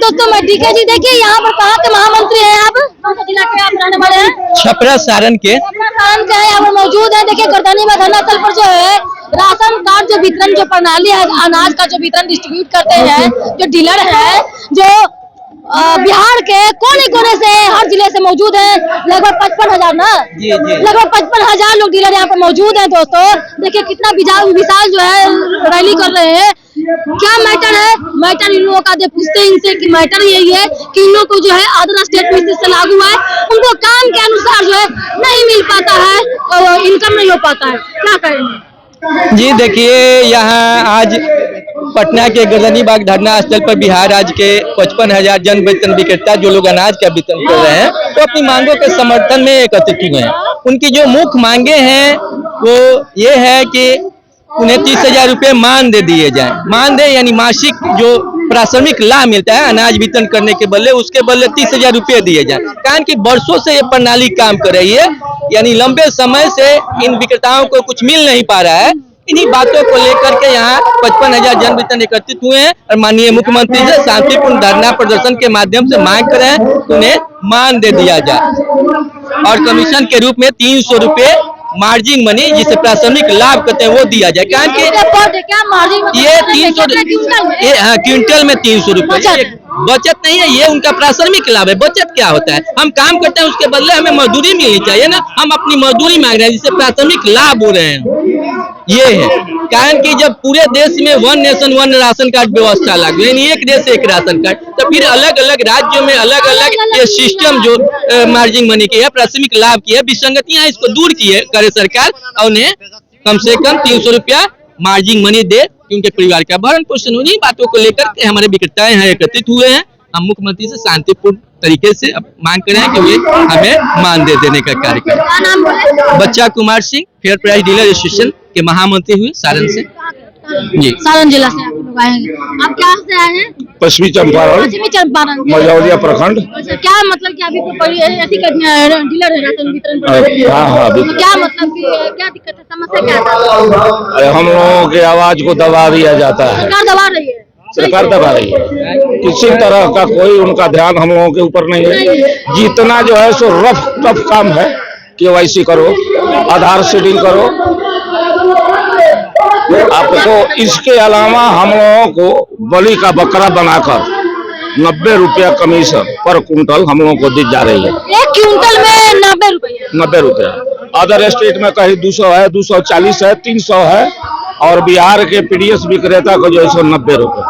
दोस्तों, मैं डीके जी। देखिए यहाँ पर कहाँ के महामंत्री हैं आप? कौन सा जिला के आप रहने वाले हैं? छपरा सारण के यहाँ पर मौजूद है। देखिए गर्दनी में धरनास्थल पर जो है राशन कार्ड जो वितरण जो प्रणाली है, अनाज का जो वितरण डिस्ट्रीब्यूट करते हैं, जो डीलर है, जो बिहार के कोने कोने से हर जिले से मौजूद है। लगभग 55,000 ना, लगभग 55,000 लोग डीलर यहाँ पर मौजूद है। दोस्तों देखिए कितना विशाल जो है रैली कर रहे हैं। क्या मैटर है? मैटर इन लोगों का पूछते हैं इनसे कि मैटर यही है कि इन लोगों को जो है अदर स्टेट में से लागू है, उनको काम के अनुसार जो है नहीं मिल पाता है और इनकम नहीं हो पाता है। क्या करेंगे जी? देखिए यहाँ आज पटना के गर्दनी बाग धरना स्थल पर बिहार राज्य के 55,000 जन वेतन विक्रेता जो लोग अनाज का वितरण कर रहे हैं, वो अपनी मांगों के समर्थन में एकत्रित हुए हैं। उनकी जो मुख्य मांगे हैं वो ये है कि उन्हें 30,000 रुपये मानदेय दिए जाए। मानदेय यानी मासिक जो प्राथमिक लाभ मिलता है अनाज वितरण करने के बदले, उसके बदले 30,000 रुपये दिए जाए। कारण कि वर्षों से ये प्रणाली काम कर रही है, यानी लंबे समय से इन विक्रेताओं को कुछ मिल नहीं पा रहा है। इन्हीं बातों को लेकर के यहाँ 55,000 जन वेतन एकत्रित हुए हैं और माननीय मुख्यमंत्री से शांतिपूर्ण धरना प्रदर्शन के माध्यम से मांग कर रहे हैं कि उन्हें मानदेय दिया जाए और कमीशन के रूप में 300 रुपये मार्जिन मनी, जिसे प्राथमिक लाभ कहते हैं, वो दिया जाए। कारण कि ये 300 क्विंटल में 300 रुपये बचत नहीं है, ये उनका प्राथमिक लाभ है। बचत क्या होता है? हम काम करते हैं, उसके बदले हमें मजदूरी मिलनी चाहिए ना। हम अपनी मजदूरी मांग रहे हैं, जिससे प्राथमिक लाभ हो रहे हैं। ये है कारण कि जब पूरे देश में one nation one ration card व्यवस्था लागू, यानी एक देश एक राशन कार्ड, तो फिर अलग अलग राज्यों में अलग अलग ये सिस्टम जो मार्जिन मनी की है, प्राथमिक लाभ की है, विसंगतियां, इसको दूर की है करे सरकार और उन्हें कम से कम 300 रुपया मार्जिन मनी दे, उनके परिवार का भरण पोषण। उन्हीं बातों को लेकर के हमारे विक्रेता यहाँ एकत्रित हुए हैं। हम मुख्यमंत्री से शांतिपूर्ण तरीके से मांग कर रहे हैं कि वे हमें मानदेय देने का कार्य करें। बच्चा Kumar Singh, fair price dealer association के महामंत्री हुए सारण से। जी, सारण जिला से आप लोग आए हैं। आप क्या से आए हैं? पश्चिमी चंपारण मझौलिया प्रखंड। अच्छा, क्या मतलब कि अभी डीलर है राशन वितरण? हाँ, तो क्या मतलब कि क्या दिक्कत है, समस्या क्या है? हम लोगों की आवाज को दबा दिया जाता है। सरकार दबा रही है, सरकार दबा रही है। किसी तरह का कोई उनका ध्यान हम लोगों के ऊपर नहीं है। जितना जो है सो टफ काम है, KYC करो, आधार सीडिंग करो। आपको इसके अलावा हम लोगों को बलि का बकरा बनाकर 90 रुपया कमीशन पर कुंटल हम लोगों को दी जा रही है। 1 क्विंटल में 90 रुपया। अदर स्टेट में कहीं 200 है, 240 है, 300 है और बिहार के PDS विक्रेता को जो है सो 90 रुपये।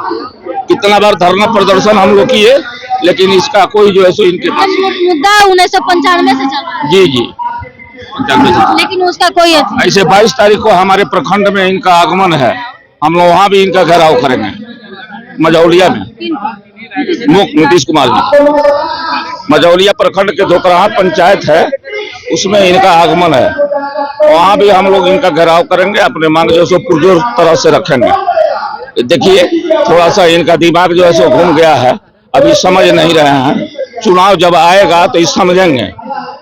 कितना बार धरना प्रदर्शन हम लोग किए, लेकिन इसका कोई जो है सो इनके पास मुद्दा 1995 से चल रहा है। जी लेकिन उसका कोई ऐसे 22 तारीख को हमारे प्रखंड में इनका आगमन है। हम लोग वहाँ भी इनका घेराव करेंगे। मझौलिया में नीतीश कुमार जी, मझौलिया प्रखंड के धोकराहा पंचायत है, उसमें इनका आगमन है। वहाँ भी हम लोग इनका घेराव करेंगे, अपने मांग जो सो पुरजोर तरह से रखेंगे। देखिए थोड़ा सा इनका दिमाग जो है सो घूम गया है, अभी समझ नहीं रहे हैं। चुनाव जब आएगा तो इस समझेंगे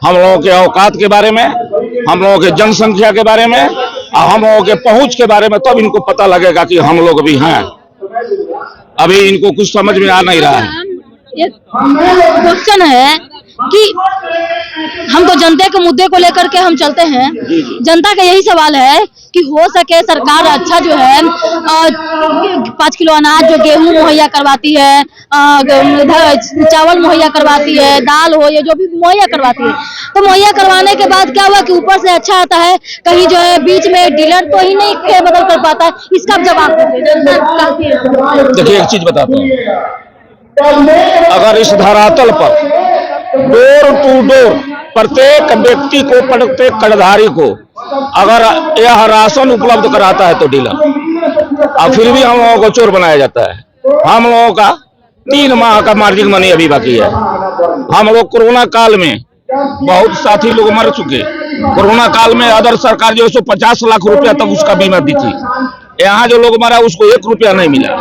हम लोगों के औकात के बारे में, हम लोगों के जनसंख्या के बारे में और हम लोगों के पहुंच के बारे में। तब इनको पता लगेगा कि हम लोग भी हैं। अभी इनको कुछ समझ में आ नहीं रहा है। एक क्वेश्चन है कि हम तो जनता के मुद्दे को लेकर के हम चलते हैं। जनता का यही सवाल है कि हो सके सरकार अच्छा जो है 5 किलो अनाज जो गेहूं मुहैया करवाती है, चावल मुहैया करवाती है, दाल हो या जो भी मुहैया करवाती है, तो मुहैया करवाने के बाद क्या हुआ कि ऊपर से अच्छा आता है, कहीं जो है बीच में डीलर तो ही नहीं बदल कर पाता है। इसका जवाब दीजिए। देखिए एक चीज बताता हूँ, अगर इस धरातल पर डोर टू डोर प्रत्येक व्यक्ति को, प्रत्येक कर्णधारी को अगर यह राशन उपलब्ध कराता है तो डीलर, और फिर भी हम लोगों को चोर बनाया जाता है। हम लोगों का 3 माह का मार्जिन मनी अभी बाकी है। हम लोग कोरोना काल में बहुत साथी लोग मर चुके। कोरोना काल में अदर सरकार जो है 50 लाख रुपया तक उसका बीमा दी थी। यहाँ जो लोग मरा उसको 1 रुपया नहीं मिला।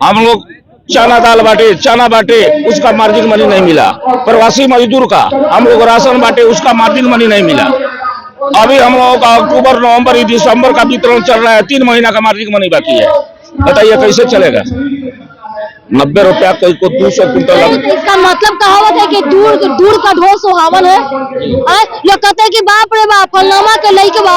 हम लोग चना दाल बांटे, चना बांटे, उसका मार्जिन मनी नहीं मिला। प्रवासी मजदूर का हम लोग राशन बांटे, उसका मार्जिन मनी नहीं मिला। अभी हम लोगों का अक्टूबर, नवंबर, दिसंबर का वितरण चल रहा है, 3 महीना का मार्जिन मनी बाकी है। बताइए कैसे चलेगा? 90 रुपया कोई को 200 क्विंटल। इसका मतलब कहावत है कि दूर दूर का ढोल सुहावन है। लोग कहते हैं कि बाप रे बाप फलनामा के लई के बा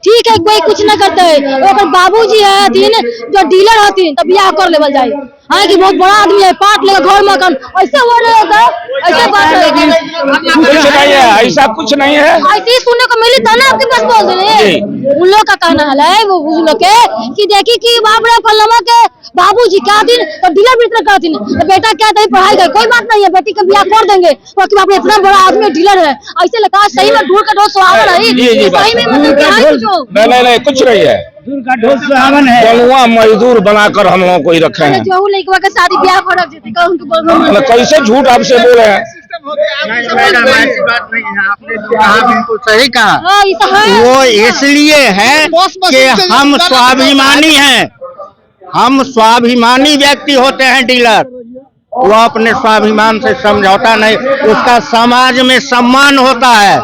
ठीक है, कोई कुछ न करते अगर बाबूजी है दिन जो डीलर हथिन तब बियाह कर लेवल जाए। हाँ कि बहुत बड़ा आदमी है, पाट लेगा घर मकान, ऐसे हो नहीं होता, ऐसे बात कुछ नहीं है, ऐसा कुछ नहीं है। ऐसे ही सुनने को मिली था ना आपके पास बोल रहे उन लोग का कहना है वो उन लोग के कि देखी कि बाप रे फलनामा के बाबूजी क्या दिन तो डीलर वितरण करती तो बेटा क्या था पढ़ाई कर, कोई बात नहीं है, बेटी का ब्याह कर देंगे क्योंकि बाप रे इतना बड़ा आदमी डीलर है। ऐसे लगा सही में ढूंढ का ढोल सुहावन है, सही में मतलब नहीं कुछ नहीं है, दूर का ढोल सुहावन है। जलुआ मजदूर बनाकर हम लोगों को ही रखे हैं। जो लड़का का शादी ब्याह कर रख देते उनको कैसे झूठ आपसे बोले हैं? मैडम ऐसी बात नहीं है, आपने कहा बिल्कुल सही कहा। वो इसलिए है कि हम स्वाभिमानी हैं, हम स्वाभिमानी व्यक्ति होते हैं डीलर। वो अपने स्वाभिमान से समझौता नहीं, उसका समाज में सम्मान होता है,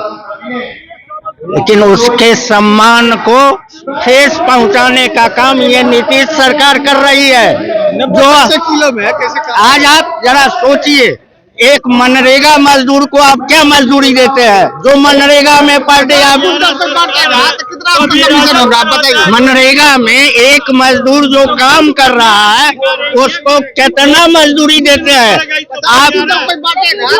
लेकिन उसके सम्मान को ठेस पहुंचाने का काम ये नीतीश सरकार कर रही है। जो आज आप जरा सोचिए, एक मनरेगा मजदूर को आप क्या मजदूरी देते हैं? जो मनरेगा में पर डे आप मनरेगा में एक मजदूर जो काम कर रहा है उसको कितना मजदूरी देते हैं आप?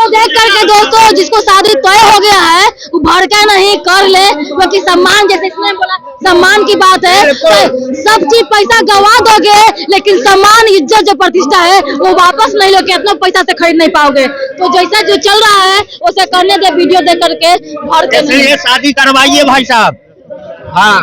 देख करके दोस्तों जिसको शादी तय हो गया है वो भड़का नहीं, कर ले, क्योंकि सम्मान जैसे इसने बोला सम्मान की बात है, सब चीज पैसा गवा दोगे लेकिन सम्मान इज्जत जो प्रतिष्ठा है वो वापस नहीं लोगे, इतना पैसा से खरीद नहीं पाओगे। तो जैसा जो चल रहा है उसे करने दे, वीडियो देख करके भड़के शादी करवाइए भाई साहब। हाँ